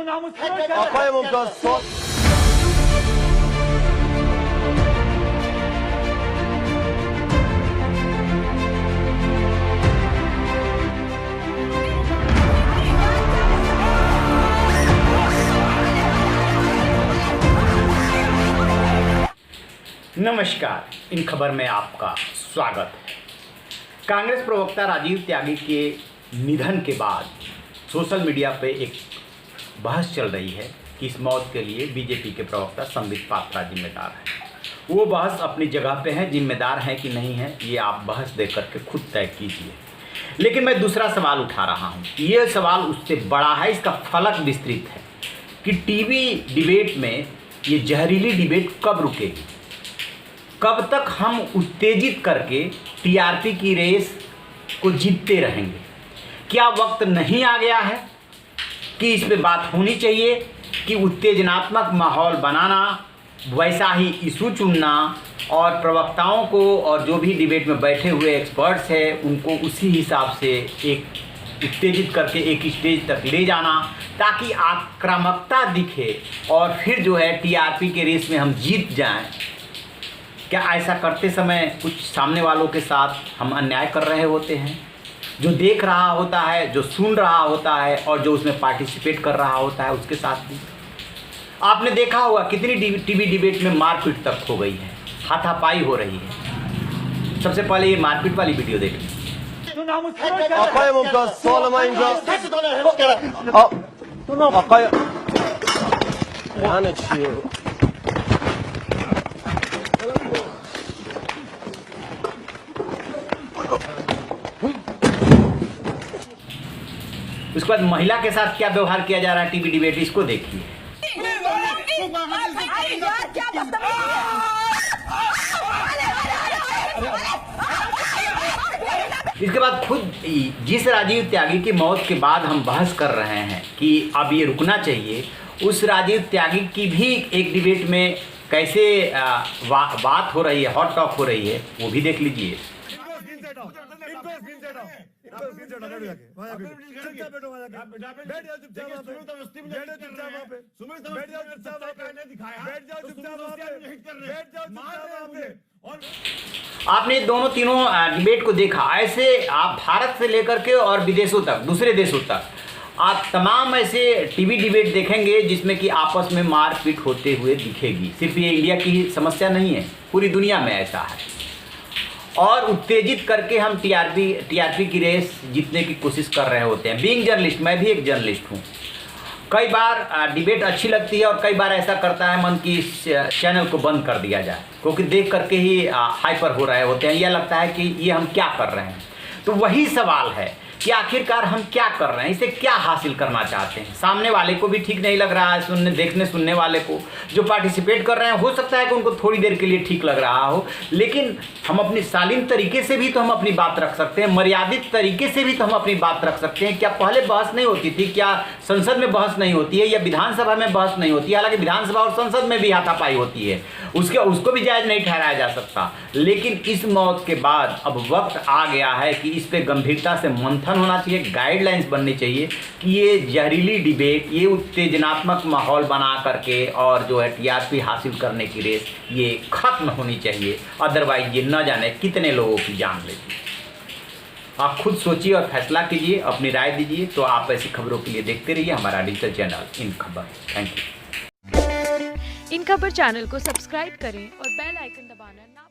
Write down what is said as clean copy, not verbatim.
Akoya Mumtaz son. नमस्कार, इन खबर में आपका स्वागत है। कांग्रेस प्रवक्ता राजीव त्यागी के निधन के बाद सोशल मीडिया पे एक बहस चल रही है कि इस मौत के लिए बीजेपी के प्रवक्ता संबित पात्रा जिम्मेदार हैं। वो बहस अपनी जगह पे है, जिम्मेदार हैं कि नहीं है ये आप बहस दे करके खुद तय कीजिए। लेकिन मैं दूसरा सवाल उठा रहा हूँ। ये सवाल उससे बड़ा है, इसका फलक विस्तृत है कि टीवी डिबेट में ये जहरीली डिबेट कब रुकेगी, कब तक हम उत्तेजित करके टीआरपी की रेस को जीतते रहेंगे। क्या वक्त नहीं आ गया है कि इस पे बात होनी चाहिए कि उत्तेजनात्मक माहौल बनाना, वैसा ही इशू चुनना और प्रवक्ताओं को और जो भी डिबेट में बैठे हुए एक्सपर्ट्स हैं उनको उसी हिसाब से एक उत्तेजित करके एक स्टेज तक ले जाना ताकि आक्रामकता दिखे और फिर जो है टीआरपी के रेस में हम जीत जाएं। क्या ऐसा करते समय कुछ सामने वालों के साथ हम अन्याय कर रहे होते हैं? जो देख रहा होता है, जो सुन रहा होता है और जो उसमें पार्टिसिपेट कर रहा होता है उसके साथ भी। आपने देखा होगा कितनी टीवी डिबेट में मारपीट तक हो गई है, हाथापाई हो रही है। सबसे पहले ये मारपीट वाली वीडियो देख लीजिए। Akoya Mumtaz sonlamayınca Akoya yani çiğ. उसके बाद महिला के साथ क्या व्यवहार किया जा रहा है टीवी डिबेट, इसको देखिए। इसके बाद खुद जिस राजीव त्यागी की मौत के बाद हम बहस कर रहे हैं कि अब ये रुकना चाहिए, उस राजीव त्यागी की भी एक डिबेट में कैसे बात हो रही है, हॉट टॉक हो रही है, वो भी देख लीजिए। आपने दोनों तीनों डिबेट को देखा। ऐसे आप भारत से लेकर के और विदेशों तक, दूसरे देशों तक आप तमाम ऐसे टीवी डिबेट देखेंगे जिसमें कि आपस में मारपीट होते हुए दिखेगी। सिर्फ ये इंडिया की समस्या नहीं है, पूरी दुनिया में ऐसा है। और उत्तेजित करके हम टीआरपी की रेस जीतने की कोशिश कर रहे होते हैं। बीइंग जर्नलिस्ट, मैं भी एक जर्नलिस्ट हूँ। कई बार डिबेट अच्छी लगती है और कई बार ऐसा करता है मन की इस चैनल को बंद कर दिया जाए, क्योंकि देख करके ही हाइपर हो रहे होते हैं। यह लगता है कि ये हम क्या कर रहे हैं। तो वही सवाल है कि आखिरकार हम क्या कर रहे हैं, इसे क्या हासिल करना चाहते हैं। सामने वाले को भी ठीक नहीं लग रहा है, देखने सुनने वाले को, जो पार्टिसिपेट कर रहे हैं हो सकता है कि उनको थोड़ी देर के लिए ठीक लग रहा हो, लेकिन हम अपनी शालीन तरीके से भी तो हम अपनी बात रख सकते हैं, मर्यादित तरीके से भी तो हम अपनी बात रख सकते हैं। क्या पहले बहस नहीं होती थी? क्या संसद में बहस नहीं होती है या विधानसभा में बहस नहीं होती है? हालांकि विधानसभा और संसद में भी हाथापाई होती है, उसको भी जायज़ नहीं ठहराया जा सकता। लेकिन इस मौत के बाद अब वक्त आ गया है कि इस पर गंभीरता से मंथन होना चाहिए, गाइडलाइंस बननी चाहिए कि ये जहरीली डिबेट, ये उत्तेजनात्मक माहौल बना करके और जो है टीआरपी हासिल करने की रेस, ये खत्म होनी चाहिए। अदरवाइज ये न जाने कितने लोगों की जान लेगी। आप खुद सोचिए और फैसला कीजिए, अपनी राय दीजिए। तो आप ऐसी खबरों के लिए देखते रहिए हमारा डिजिटल चैनल इन खबर। Thank you. इन खबर चैनल को सब्सक्राइब करें और बेल आइकन दबाना ना